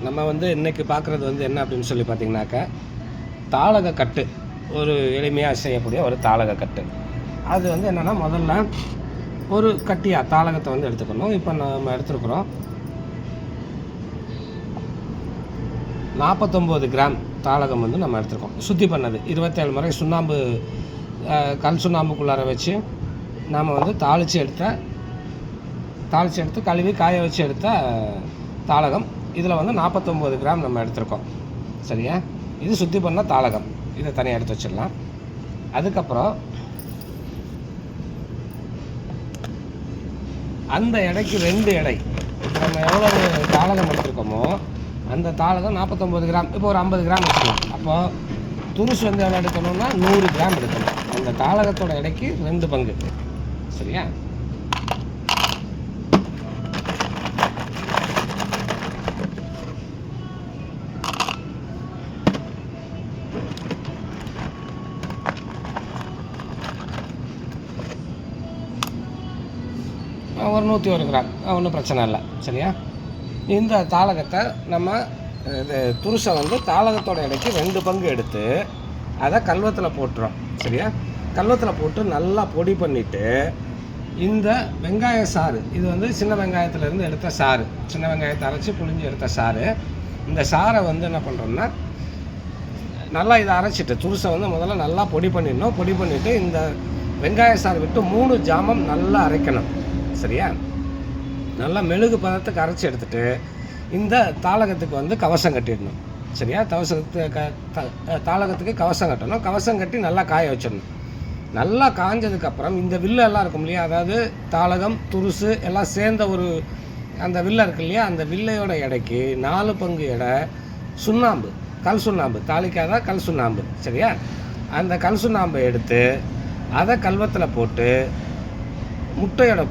நம்ம இன்றைக்கி பார்க்குறது என்ன அப்படின்னு சொல்லி பார்த்தீங்கன்னாக்கா, தாளக கட்டு. ஒரு எளிமையாக செய்யக்கூடிய ஒரு தாளக கட்டு. அது என்னென்னா, முதல்ல ஒரு கட்டியாக தாளகத்தை எடுத்துக்கணும். இப்போ நம்ம எடுத்துருக்குறோம் 49 கிராம் தாளகம் நம்ம எடுத்துருக்கோம். சுத்தி பண்ணது 27 முறை சுண்ணாம்பு, கல் சுண்ணாம்புக்குள்ளார வச்சு நாம் தாளித்து எடுத்து கழுவி காய வச்சு எடுத்த தாளகம். இதில் 49 கிராம் நம்ம எடுத்துருக்கோம். சரியா? இது சுத்தி பண்ண தாளகம். இதை தனியாக எடுத்து வச்சிடலாம். அதுக்கப்புறம் அந்த எடைக்கு 2 எடை. இப்போ நம்ம எவ்வளோ தாளகம் எடுத்துருக்கோமோ அந்த தாளகம் 49 கிராம். இப்போ ஒரு 50 கிராம் வச்சுக்கலாம். அப்போது துருசு எவ்வளோ எடுக்கணும்னா 100 கிராம் எடுக்கணும். அந்த தாளகத்தோட எடைக்கு 2 பங்கு. சரியா? ஒரு 101 கிராம், ஒன்றும் பிரச்சனை இல்லை. சரியா? இந்த தாளகத்தை நம்ம துருசை தாளகத்தோட எடைக்கு 2 பங்கு எடுத்து அதை கல்வத்தில் போட்டுறோம். சரியா? கல்வத்தில் போட்டு நல்லா பொடி பண்ணிவிட்டு இந்த வெங்காய சாறு, இது சின்ன வெங்காயத்துலேருந்து எடுத்த சாறு, சின்ன வெங்காயத்தை அரைச்சி புழிஞ்சு எடுத்த சாறு. இந்த சாரை என்ன பண்ணுறோம்னா, நல்லா இதை அரைச்சிட்டு துருசை முதல்ல நல்லா பொடி பண்ணிடணும். பொடி பண்ணிவிட்டு இந்த வெங்காய சாறு விட்டு 3 ஜாமம் நல்லா அரைக்கணும். சரியா? நல்லா மெழுகு பதத்துக்கு அரைச்சி எடுத்துகிட்டு இந்த தாளகத்துக்கு கவசம் கட்டிடணும். சரியா? தாளகத்துக்கு கவசம் கட்டணும். கவசம் கட்டி நல்லா காய வச்சிடணும். நல்லா காஞ்சதுக்கப்புறம் இந்த வில்லு எல்லாம் இருக்கும் இல்லையா, அதாவது தாளகம் துருசு எல்லாம் சேர்ந்த ஒரு அந்த வில்லை இருக்கு இல்லையா, அந்த வில்லையோட எடைக்கு 4 பங்கு எடை சுண்ணாம்பு, கல் சுண்ணாம்பு, தாளிக்காத கல் சுண்ணாம்பு. சரியா? அந்த கல் சுண்ணாம்பை எடுத்து அதை கல்வத்தில் போட்டு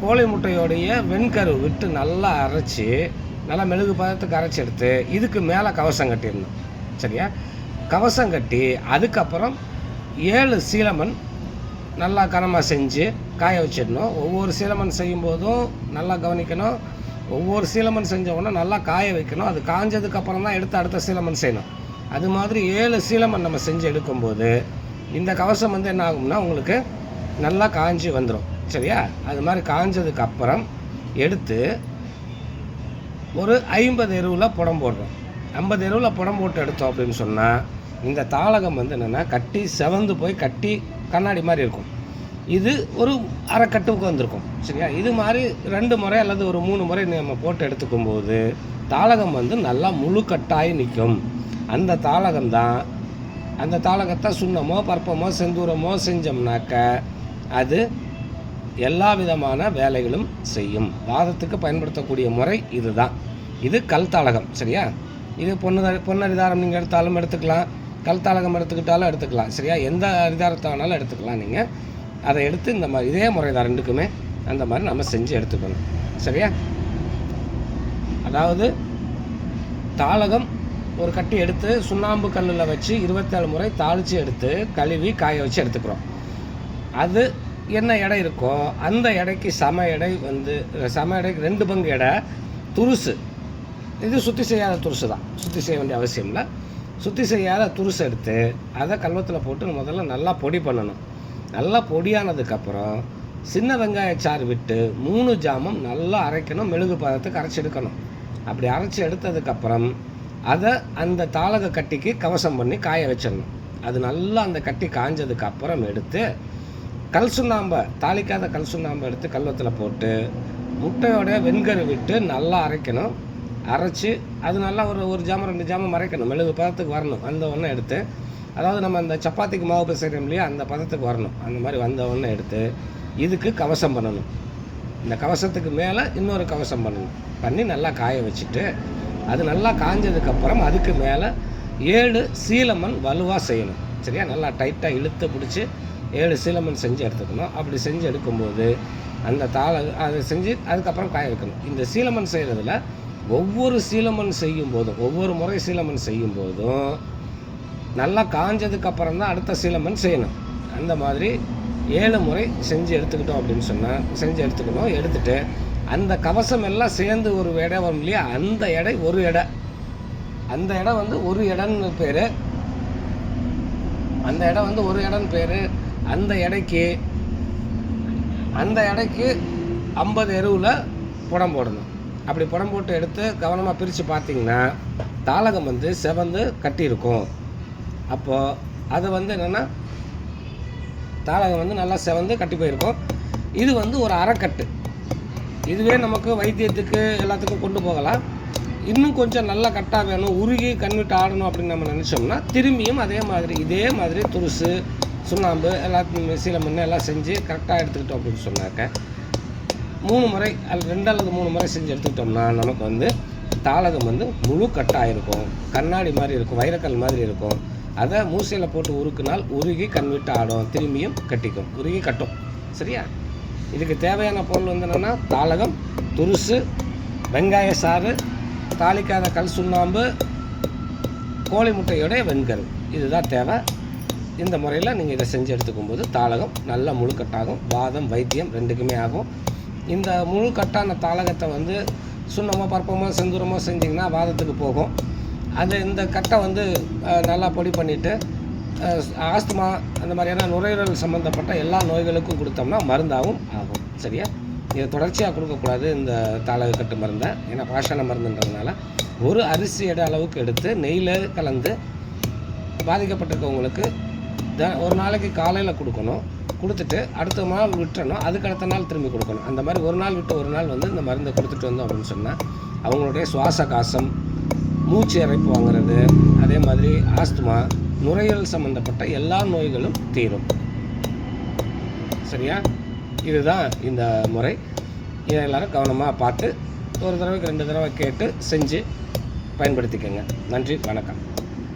கோழி முட்டையோடைய வெண்கரு விட்டு நல்லா அரைச்சி நல்லா மெழுகு பதத்துக்கு அரைச்சி எடுத்து இதுக்கு மேலே கவசம் கட்டிடணும். சரியா? கவசம் கட்டி அதுக்கப்புறம் 7 சீலமண் நல்லா கனமாக செஞ்சு காய வச்சிடணும். ஒவ்வொரு சீலமண் செய்யும்போதும் நல்லா கவனிக்கணும். ஒவ்வொரு சீலமண் செஞ்சவொன்னே நல்லா காய வைக்கணும். அது காஞ்சதுக்கப்புறம் தான் எடுத்து அடுத்த சீலமண் செய்யணும். அது மாதிரி 7 சீலமண் நம்ம செஞ்சு எடுக்கும்போது இந்த கவசம் என்ன ஆகும்னா உங்களுக்கு நல்லா காஞ்சி வந்துடும். சரியா? அது மாதிரி காஞ்சதுக்கப்புறம் எடுத்து ஒரு 50 எருவில் புடம் போடுறோம். 50 எருவில் புடம் போட்டு எடுத்தோம் அப்படின்னு சொன்னால் இந்த தாளகம் என்னென்னா கட்டி செவந்து போய் கட்டி கண்ணாடி மாதிரி இருக்கும். இது ஒரு அரை கட்டுக்கு வந்திருக்கும். சரியா? இது மாதிரி 2 முறை அல்லது ஒரு 3 முறை நம்ம போட்டு எடுத்துக்கும்போது தாளகம் நல்லா முழு கட்டாகி நிற்கும். அந்த தாளகம் தான், அந்த தாளகத்தை சுண்ணமோ பற்பமோ செந்தூரமோ செஞ்சோம்னாக்க அது எல்லா விதமான வேலைகளும் செய்யும். வாதத்துக்கு பயன்படுத்தக்கூடிய முறை இதுதான். இது கல் தாளகம். சரியா? இது பொன்னரிதாரம் நீங்கள் எடுத்தாலும் எடுத்துக்கலாம், கல் தாளகம் எடுத்துக்கிட்டாலும் எடுத்துக்கலாம். சரியா? எந்த அரிதாரத்தை வேணாலும் எடுத்துக்கலாம். நீங்கள் அதை எடுத்து இந்த மாதிரி இதே முறை தான் 2க்குமே அந்த மாதிரி நம்ம செஞ்சு எடுத்துக்கணும். சரியா? அதாவது தாளகம் ஒரு கட்டி எடுத்து சுண்ணாம்பு கல்லில் வச்சு 27 முறை தாளித்து எடுத்து கழுவி காய வச்சு எடுத்துக்கிறோம். அது என்ன எடை இருக்கோ அந்த எடைக்கு சம எடைக்கு 2 பங்கு எடை துருசு. இது சுத்தி செய்யாத துருசு தான், சுத்தி செய்ய வேண்டிய அவசியம் இல்லை. சுத்தி செய்யாத துருசு எடுத்து அதை கல்வத்தில் போட்டு முதல்ல நல்லா பொடி பண்ணணும். நல்லா பொடியானதுக்கப்புறம் சின்ன வெங்காய சாறு விட்டு 3 ஜாமம் நல்லா அரைக்கணும். மெழுகு பதத்துக்கு அரைச்சி எடுக்கணும். அப்படி அரைச்சி எடுத்ததுக்கப்புறம் அதை அந்த தாளக கட்டிக்கு கவசம் பண்ணி காய வச்சிடணும். அது நல்லா அந்த கட்டி காஞ்சதுக்கப்புறம் எடுத்து கல் சுண்ணாம்பை, தாளிக்காத கல் சுண்ணாம்பை எடுத்து கல்வத்தில் போட்டு முட்டையோட வெண்கரு விட்டு நல்லா அரைக்கணும். அரைச்சி அது நல்லா ஒரு ஜாமம் 2 ஜாமம் அரைக்கணும். மெழுகு பதத்துக்கு வரணும். வந்த ஒன்று எடுத்து, அதாவது நம்ம அந்த சப்பாத்திக்கு மாவு பிசைறோம் இல்லையா, அந்த பதத்துக்கு வரணும். அந்த மாதிரி வந்த ஒன்று எடுத்து இதுக்கு கவசம் பண்ணணும். இந்த கவசத்துக்கு மேலே இன்னொரு கவசம் பண்ணி நல்லா காய வச்சுட்டு அது நல்லா காஞ்சதுக்கப்புறம் அதுக்கு மேலே 7 சீலமண் வலுவாக செய்யணும். சரியா? நல்லா டைட்டாக இழுத்து பிடிச்சி 7 சீலமண் செஞ்சு எடுத்துக்கணும். அப்படி செஞ்சு எடுக்கும்போது அந்த அதை செஞ்சு அதுக்கப்புறம் காய வைக்கணும். இந்த சீலமண் செய்கிறதுல ஒவ்வொரு சீலமண் செய்யும்போதும், ஒவ்வொரு முறை சீலமண் செய்யும்போதும் நல்லா காஞ்சதுக்கப்புறம் தான் அடுத்த சீலமண் செய்யணும். அந்த மாதிரி 7 முறை செஞ்சு எடுத்துக்கிட்டோம் அப்படின்னு சொன்னால் செஞ்சு எடுத்துக்கணும். எடுத்துகிட்டு அந்த கவசம் எல்லாம் சேர்ந்து ஒரு எடை வரும் இல்லையா, அந்த எடை ஒரு எடை அந்த இடம் வந்து ஒரு இடம்னு பேர். அந்த இடம் வந்து ஒரு இடம்னு பேர். அந்த எடைக்கு 50 எருவில் புடம் போடணும். அப்படி புடம் போட்டு எடுத்து கவனமாக பிரித்து பார்த்தீங்கன்னா தாளகம் வந்து செவந்து கட்டியிருக்கும். அப்போது அது வந்து என்னென்னா தாளகம் வந்து நல்லா செவந்து கட்டி போயிருக்கும். இது வந்து ஒரு அரைக்கட்டு. இதுவே நமக்கு வைத்தியத்துக்கு எல்லாத்துக்கும் கொண்டு போகலாம். இன்னும் கொஞ்சம் நல்லா கட்டாக வேணும், உருகி கன்விட்டு ஆடணும் அப்படின்னு நம்ம நினச்சோம்னா திரும்பியும் இதே மாதிரி துருசு, சுண்ணாம்பு எல்லாத்தையும் மிக்சியில் முன்னே எல்லாம் செஞ்சு கரெக்டாக எடுத்துக்கிட்டோம் அப்படின்னு சொன்னாக்க 3 முறை 2 அல்லது 3 முறை செஞ்சு எடுத்துக்கிட்டோம்னா நமக்கு வந்து தாளகம் வந்து முழு கட்டாக இருக்கும். கண்ணாடி மாதிரி இருக்கும், வைரக்கல் மாதிரி இருக்கும். அதை மூசையில் போட்டு உருக்குனால் உருகி கன்விட்டு ஆடும், திரும்பியும் கட்டிக்கும், உருகி கட்டும். சரியா? இதுக்கு தேவையான பொருள் வந்து என்னென்னா தாளகம், துருசு, வெங்காய சாறு, தாளிக்காத கல் சுண்ணாம்பு, கோழி முட்டையோட வெண்கரு. இதுதான் தேவை. இந்த முறையில் நீங்கள் இதை செஞ்சு எடுத்துக்கும்போது தாளகம் நல்ல முழுக்கட்டாகும். வாதம் வைத்தியம் ரெண்டுக்குமே ஆகும். இந்த முழு கட்டான தாளகத்தை வந்து சுண்ணமோ பருப்பமோ செந்தூரமோ செஞ்சிங்கன்னா வாதத்துக்கு போகும். இந்த கட்டை வந்து நல்லா பொடி பண்ணிவிட்டு ஆஸ்துமா அந்த மாதிரியான நுரையீரல் சம்மந்தப்பட்ட எல்லா நோய்களுக்கும் கொடுத்தோம்னா மருந்தாகவும் ஆகும். சரியா? இதை தொடர்ச்சியாக கொடுக்கக்கூடாது இந்த தாளகக்கட்டு மருந்தை. ஏன்னா பாஷான மருந்துன்றதுனால ஒரு அரிசி எடை அளவுக்கு எடுத்து நெய்யில் கலந்து பாதிக்கப்பட்டிருக்கவங்களுக்கு ஒரு நாளைக்கு காலையில் கொடுக்கணும். கொடுத்துட்டு அடுத்த நாள் விட்டுறணும், அதுக்கு அடுத்த நாள் திரும்பி கொடுக்கணும். அந்த மாதிரி ஒரு நாள் விட்டு ஒரு நாள் வந்து இந்த மருந்தை கொடுத்துட்டு வந்தோம் அப்படின்னு சொன்னால் அவங்களுடைய சுவாச காசம், மூச்சு இறைப்பு வாங்குறது, அதே மாதிரி ஆஸ்துமா, நுரையீரல் சம்மந்தப்பட்ட எல்லா நோய்களும் தீரும். சரியா? இதுதான் இந்த முறை. இதை எல்லோரும் கவனமாக பார்த்து ஒரு தடவைக்கு 2 தடவை கேட்டு செஞ்சு பயன்படுத்திக்கோங்க. நன்றி, வணக்கம்.